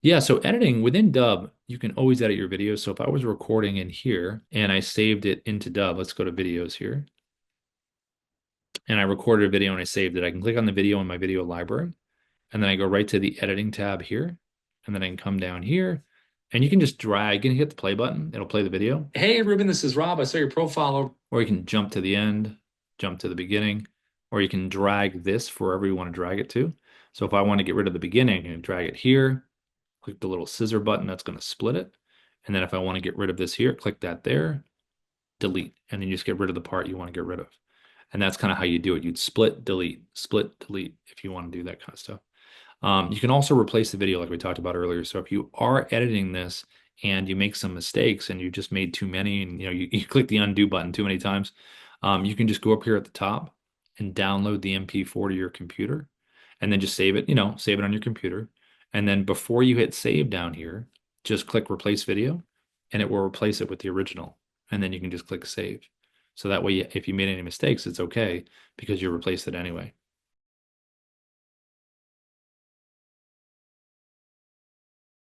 Yeah, so editing within Dubb, you can always edit your videos. So if I was recording in here and I saved it into Dubb, let's go to videos here. And I recorded a video and I saved it. I can click on the video in my video library, and then I go right to the editing tab here. And then I can come down here and you can just drag and hit the play button. It'll play the video. Hey, Ruben, this is Rob. I saw your profile. Or you can jump to the end, jump to the beginning, or you can drag this for wherever you want to drag it to. So if I want to get rid of the beginning, I can drag it here, click the little scissor button that's going to split it. And then if I want to get rid of this here, click that there, delete, and then you just get rid of the part you want to get rid of. And that's kind of how you do it. You'd split, delete if you want to do that kind of stuff. You can also replace the video like we talked about earlier. So if you are editing this and you make some mistakes and you just made too many and you click the undo button too many times, you can just go up here at the top and download the MP4 to your computer and then just save it, save it on your computer. And then before you hit save down here, just click replace video and it will replace it with the original. And then you can just click save. So that way, if you made any mistakes, it's okay because you replaced it anyway.